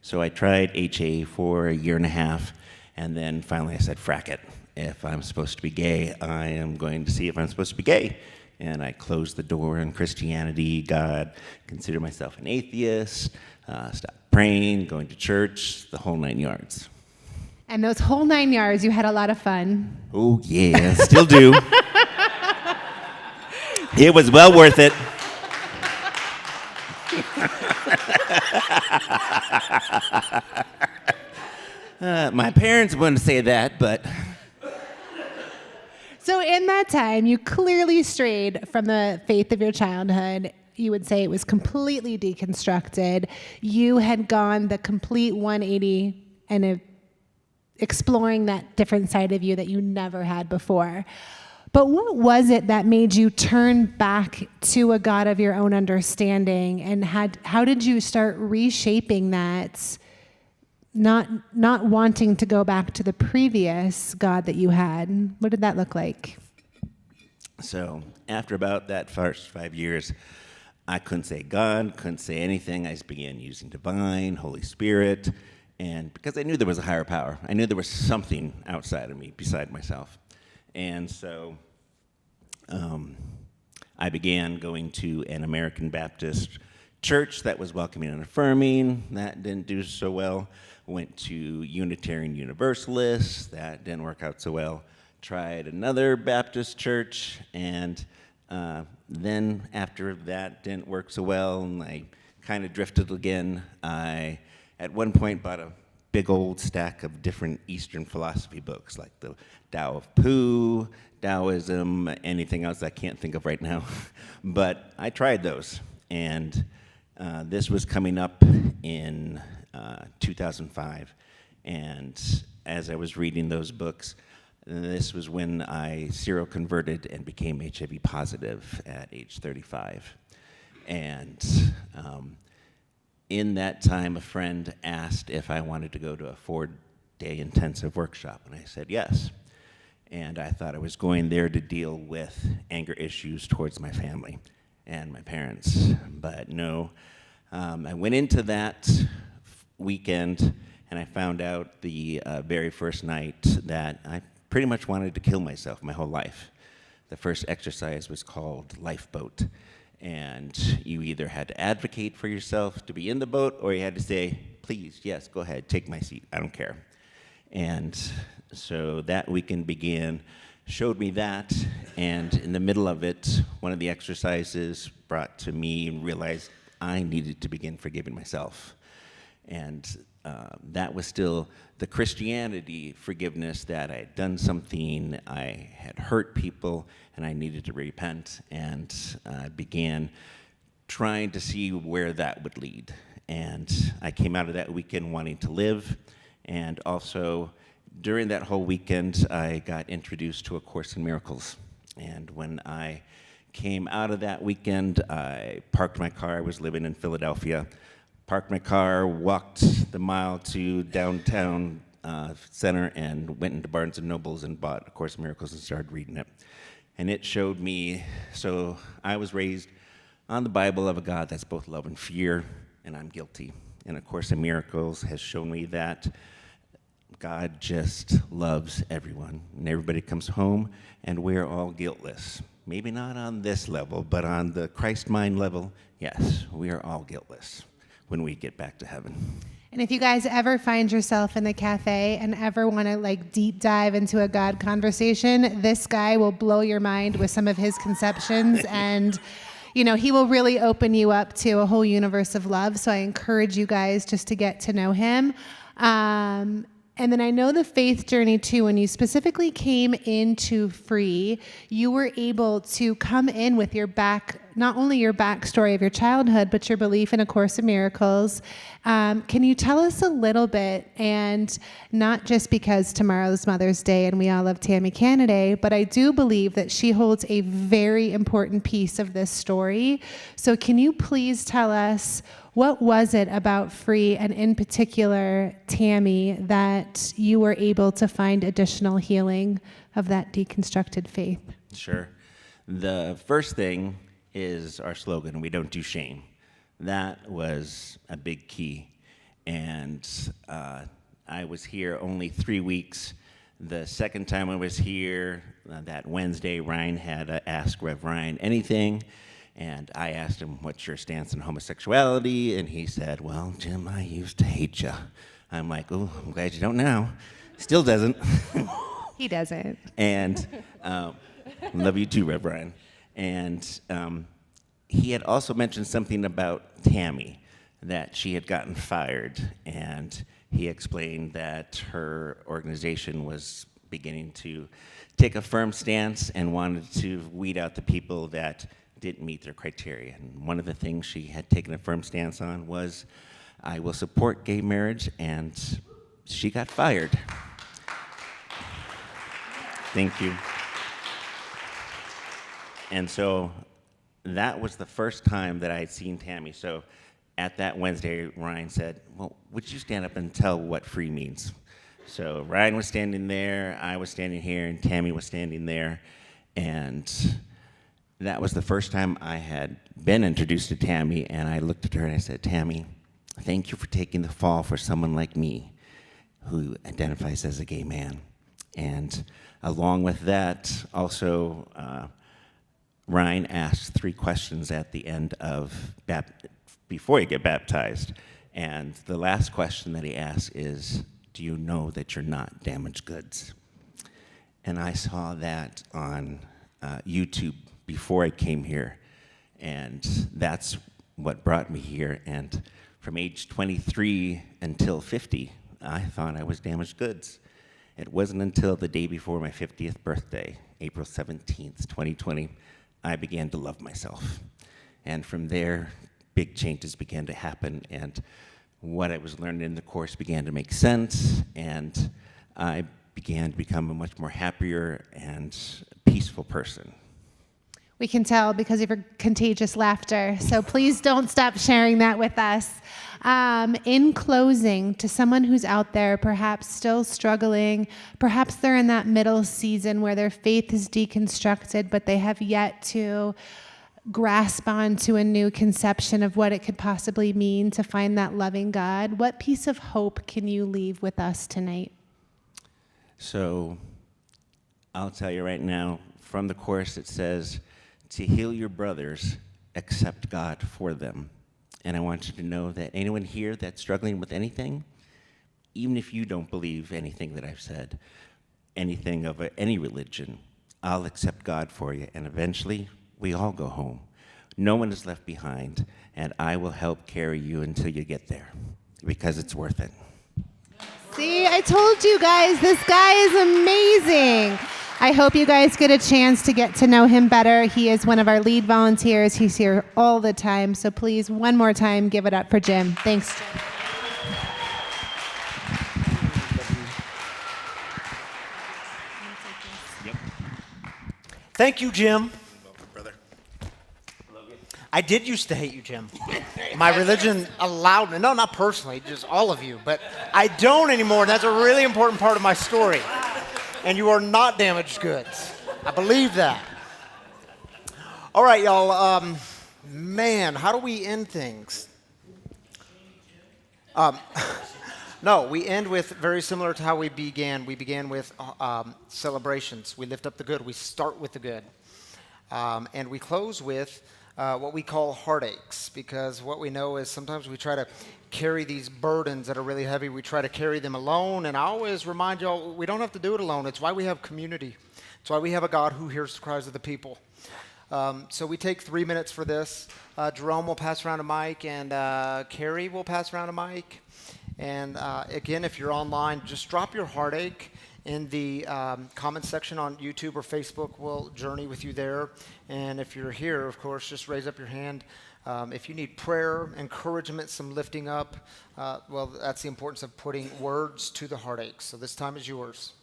So I tried HA for a year and a half, and then finally I said, frack it. If I'm supposed to be gay, I am going to see if I'm supposed to be gay. And I closed the door on Christianity, God, considered myself an atheist, stopped praying, going to church, the whole 9 yards. And those whole 9 yards, you had a lot of fun. Oh yeah, still do. It was well worth it. My parents wouldn't say that, but... So in that time, you clearly strayed from the faith of your childhood. You would say it was completely deconstructed. You had gone the complete 180 and exploring that different side of you that you never had before. But what was it that made you turn back to a God of your own understanding, and how did you start reshaping that, not wanting to go back to the previous God that you had? What did that look like? So after about that first 5 years, I couldn't say God, couldn't say anything. I just began using divine, Holy Spirit, and because I knew there was a higher power. I knew there was something outside of me, beside myself. And so I began going to an American Baptist church that was welcoming and affirming. That didn't do so well. Went to Unitarian Universalists. That didn't work out so well. Tried another Baptist church, and then after that didn't work so well, and I kind of drifted again. I, at one point, bought a big old stack of different Eastern philosophy books, like the Tao of Pooh, Taoism, anything else I can't think of right now. But I tried those, and this was coming up in 2005, and as I was reading those books, this was when I seroconverted and became HIV positive at age 35. And in that time, a friend asked if I wanted to go to a 4-day intensive workshop, and I said yes. And I thought I was going there to deal with anger issues towards my family and my parents, but no. I went into that weekend, and I found out the very first night that I pretty much wanted to kill myself my whole life. The first exercise was called Lifeboat, and you either had to advocate for yourself to be in the boat, or you had to say, please, yes, go ahead, take my seat, I don't care. And so that weekend showed me that, and in the middle of it, one of the exercises brought to me and realized I needed to begin forgiving myself. And that was still the Christianity forgiveness, that I had done something, I had hurt people, and I needed to repent, and I began trying to see where that would lead. And I came out of that weekend wanting to live, and also during that whole weekend, I got introduced to A Course in Miracles. And when I came out of that weekend, I parked my car. I was living in Philadelphia. Parked my car, walked the mile to downtown center, and went into Barnes & Noble's and bought A Course in Miracles and started reading it. And it showed me, so I was raised on the Bible of a God that's both love and fear, and I'm guilty. And A Course in Miracles has shown me that God just loves everyone, and everybody comes home, and we're all guiltless. maybe not on this level, but on the Christ mind level, yes, we are all guiltless when we get back to heaven. And if you guys ever find yourself in the cafe and ever want to like deep dive into a God conversation, this guy will blow your mind with some of his conceptions and he will really open you up to a whole universe of love. So I encourage you guys just to get to know him. And then I know the faith journey too, when you specifically came into Free, you were able to come in with not only your backstory of your childhood, but your belief in A Course in Miracles. Can you tell us a little bit, and not just because tomorrow's Mother's Day and we all love Tammy Canaday, but I do believe that she holds a very important piece of this story. So can you please tell us, what was it about Free, and in particular Tammy, that you were able to find additional healing of that deconstructed faith? Sure. The first thing is our slogan, "We don't do shame." That was a big key. And I was here only 3 weeks. The second time I was here, that Wednesday, Ryan had to ask Rev Ryan anything. And I asked him, "What's your stance on homosexuality?" And he said, "Well, Jim, I used to hate you." I'm like, "Oh, I'm glad you don't now." Still doesn't. He doesn't. And love you too, Rev Ryan. And he had also mentioned something about Tammy, that she had gotten fired. And he explained that her organization was beginning to take a firm stance and wanted to weed out the people that didn't meet their criteria. And one of the things she had taken a firm stance on was, "I will support gay marriage," and she got fired. Thank you. And so that was the first time that I had seen Tammy. So at that Wednesday, Ryan said, "Well, would you stand up and tell what free means?" So Ryan was standing there, I was standing here, and Tammy was standing there. And that was the first time I had been introduced to Tammy, and I looked at her and I said, "Tammy, thank you for taking the fall for someone like me who identifies as a gay man." And along with that, also, Ryan asked 3 questions at the end of before you get baptized. And the last question that he asked is, "Do you know that you're not damaged goods?" And I saw that on YouTube before I came here, and that's what brought me here. And from age 23 until 50, I thought I was damaged goods. It wasn't until the day before my 50th birthday, April 17th, 2020, I began to love myself. And from there, big changes began to happen, and what I was learning in the course began to make sense, and I began to become a much more happier and peaceful person. We can tell because of your contagious laughter. So please don't stop sharing that with us. In closing, to someone who's out there, perhaps still struggling, perhaps they're in that middle season where their faith is deconstructed, but they have yet to grasp onto a new conception of what it could possibly mean to find that loving God, what piece of hope can you leave with us tonight? So I'll tell you right now, from the Course it says, "To heal your brothers, accept God for them." And I want you to know that anyone here that's struggling with anything, even if you don't believe anything that I've said, anything of any religion, I'll accept God for you, and eventually we all go home. No one is left behind, and I will help carry you until you get there, because it's worth it. See, I told you guys, this guy is amazing. I hope you guys get a chance to get to know him better. He is one of our lead volunteers. He's here all the time. So please, one more time, give it up for Jim. Thanks, Jim. Thank you, Jim. I did used to hate you, Jim. My religion allowed me, no, not personally, just all of you, but I don't anymore, and that's a really important part of my story. And you are not damaged goods. I believe that. All right, y'all, man, how do we end things? No, we end with very similar to how we began. We began with celebrations. We lift up the good. We start with the good. And we close with what we call heartaches, because what we know is sometimes we try to carry these burdens that are really heavy. We try to carry them alone, and I always remind y'all, we don't have to do it alone. It's why we have community. It's why we have a God who hears the cries of the people. So we take 3 minutes for this. Jerome will pass around a mic, and Karie will pass around a mic. And again, if you're online, just drop your heartache in the comment section on YouTube or Facebook. We'll journey with you there. And if you're here, of course, just raise up your hand. If you need prayer, encouragement, some lifting up, well, that's the importance of putting words to the heartache. So this time is yours.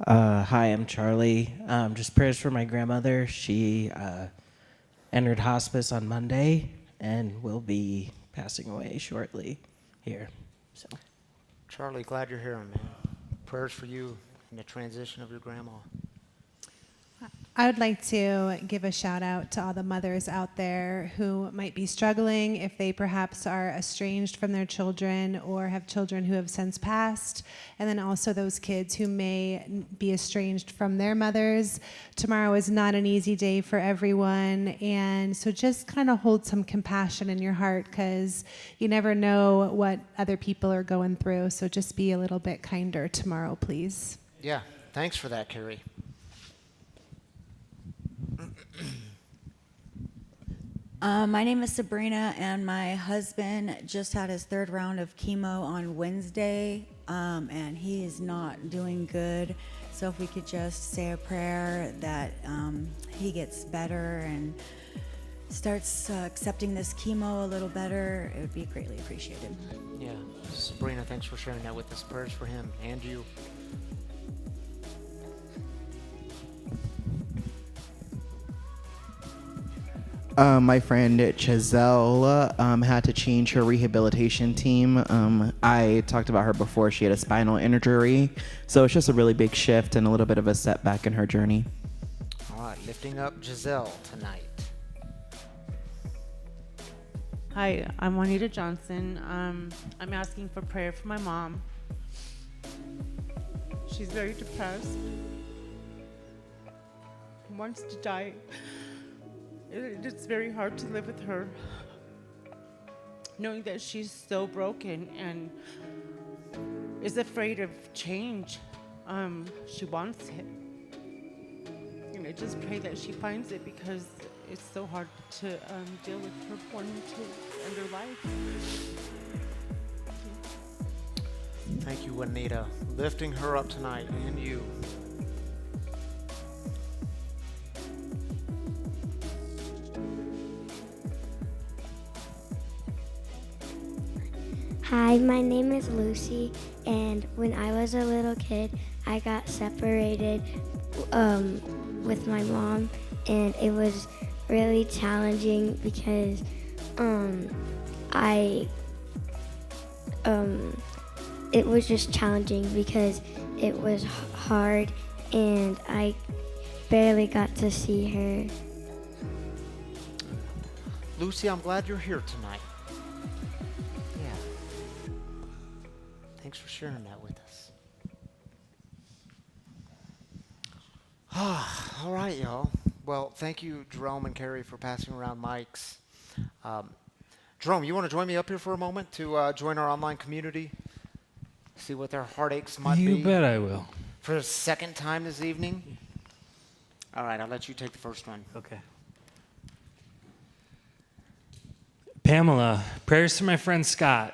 Hi, I'm Charlie. Just prayers for my grandmother. She entered hospice on Monday and will be passing away shortly here. So, Charlie, glad you're here, man. Prayers for you in the transition of your grandma. I would like to give a shout out to all the mothers out there who might be struggling if they perhaps are estranged from their children or have children who have since passed, and then also those kids who may be estranged from their mothers. Tomorrow is not an easy day for everyone, and so just kind of hold some compassion in your heart, because you never know what other people are going through, so just be a little bit kinder tomorrow, please. Yeah, thanks for that, Karie. My name is Sabrina, and my husband just had his 3rd round of chemo on Wednesday, and he is not doing good. So if we could just say a prayer that he gets better and starts accepting this chemo a little better, it would be greatly appreciated. Yeah, Sabrina, thanks for sharing that with us. Prayers for him and you. My friend Chazelle had to change her rehabilitation team. I talked about her before. She had a spinal injury. So it's just a really big shift and a little bit of a setback in her journey. All right, lifting up Giselle tonight. Hi, I'm Juanita Johnson. I'm asking for prayer for my mom. She's very depressed. Wants to die. It's very hard to live with her, knowing that she's so broken and is afraid of change. She wants it. And I just pray that she finds it, because it's so hard to deal with her wanting to end her life. Thank you, Juanita. Lifting her up tonight, and you. Hi, my name is Lucy, and when I was a little kid, I got separated with my mom, and it was really challenging because it was just challenging because it was hard, and I barely got to see her. Lucy, I'm glad you're here tonight. Thanks for sharing that with us. All right, y'all. Well, thank you, Jerome and Karie, for passing around mics. Jerome, you want to join me up here for a moment to join our online community? See what their heartaches might be? You bet I will. For the second time this evening? All right, I'll let you take the first one. Okay. Pamela, prayers for my friend Scott.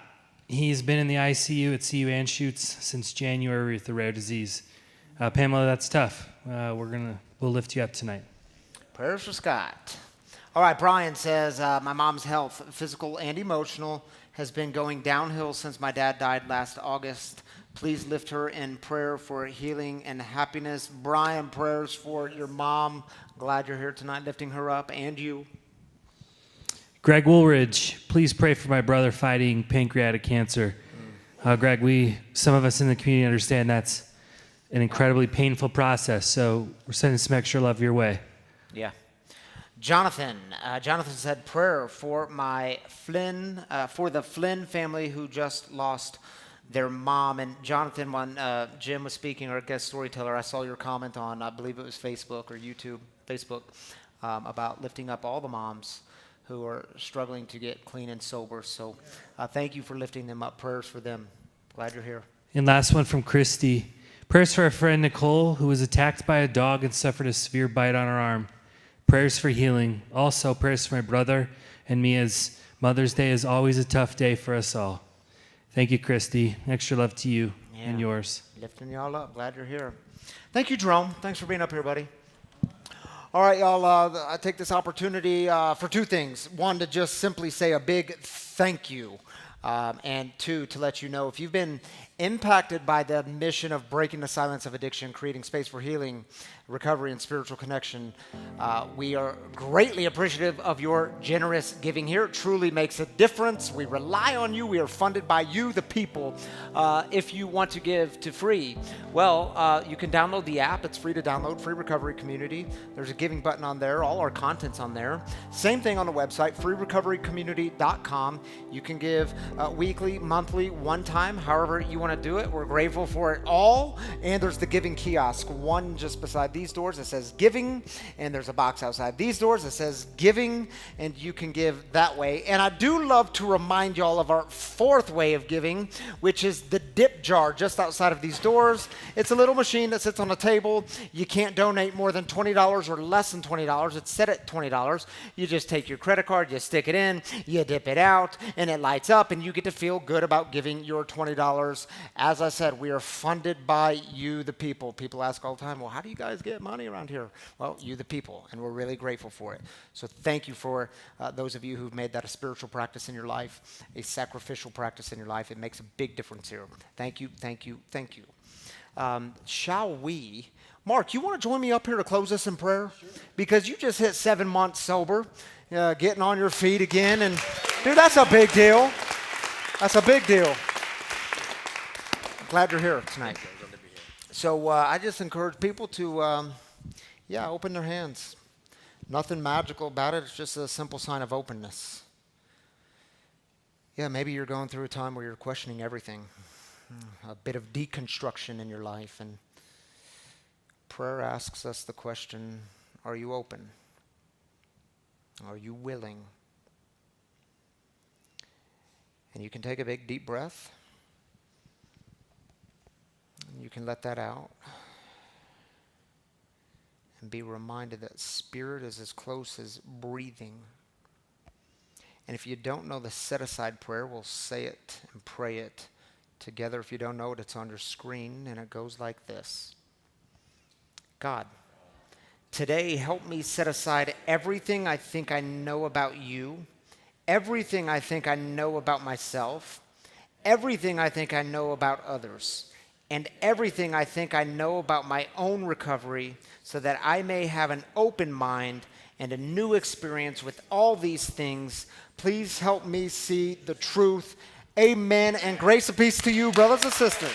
He's been in the ICU at CU Anschutz since January with a rare disease. Pamela, that's tough. We'll lift you up tonight. Prayers for Scott. All right, Brian says, my mom's health, physical and emotional, has been going downhill since my dad died last August. Please lift her in prayer for healing and happiness. Brian, prayers for your mom. Glad you're here tonight, lifting her up, and you. Greg Woolridge, please pray for my brother fighting pancreatic cancer. Greg, some of us in the community understand that's an incredibly painful process, so we're sending some extra love your way. Yeah. Jonathan said prayer for for the Flynn family who just lost their mom. And Jonathan, when Jim was speaking, our guest storyteller, I saw your comment on, I believe it was Facebook or YouTube, Facebook, about lifting up all the moms who are struggling to get clean and sober. So thank you for lifting them up. Prayers for them. Glad you're here. And last one from Christy. Prayers for our friend Nicole, who was attacked by a dog and suffered a severe bite on her arm. Prayers for healing. Also, prayers for my brother and me, as Mother's Day is always a tough day for us all. Thank you, Christy. Extra love to you and yours. Lifting y'all up. Glad you're here. Thank you, Jerome. Thanks for being up here, buddy. All right, y'all, I take this opportunity for two things. One, to just simply say a big thank you. And two, to let you know, if you've been impacted by the mission of breaking the silence of addiction, creating space for healing, recovery, and spiritual connection, we are greatly appreciative of your generous giving here. It truly makes a difference. We rely on you. We are funded by you, the people. If you want to give to free, well, you can download the app. It's free to download, Free Recovery Community. There's a giving button on there. All our content's on there. Same thing on the website, freerecoverycommunity.com. You can give weekly, monthly, one time, however you want to do it. We're grateful for it all. And there's the giving kiosk, one just beside these doors that says giving, and there's a box outside these doors that says giving, and you can give that way. And I do love to remind y'all of our fourth way of giving, which is the dip jar just outside of these doors. It's a little machine that sits on a table. You can't donate more than $20 or less than $20. It's set at $20. You just take your credit card, you stick it in, you dip it out, and it lights up, and you get to feel good about giving your $20. As I said, we are funded by you, the people. People ask all the time, well, how do you guys get money around here? Well, you, the people, and we're really grateful for it. So thank you for those of you who've made that a spiritual practice in your life, a sacrificial practice in your life. It makes a big difference here. Thank you, thank you, thank you. Shall we? Mark, you want to join me up here to close us in prayer? Sure. Because you just hit 7 months sober, getting on your feet again, and dude, that's a big deal. That's a big deal. Glad you're here tonight. So I just encourage people to, open their hands. Nothing magical about it. It's just a simple sign of openness. Yeah, maybe you're going through a time where you're questioning everything. A bit of deconstruction in your life. And prayer asks us the question, are you open? Are you willing? And you can take a big, deep breath. You can let that out and be reminded that spirit is as close as breathing. And if you don't know the set-aside prayer, we'll say it and pray it together. If you don't know it, it's on your screen, and it goes like this. God, today help me set aside everything I think I know about you, everything I think I know about myself, everything I think I know about others, and everything I think I know about my own recovery, so that I may have an open mind and a new experience with all these things. Please help me see the truth. Amen. And grace and peace to you, brothers and sisters.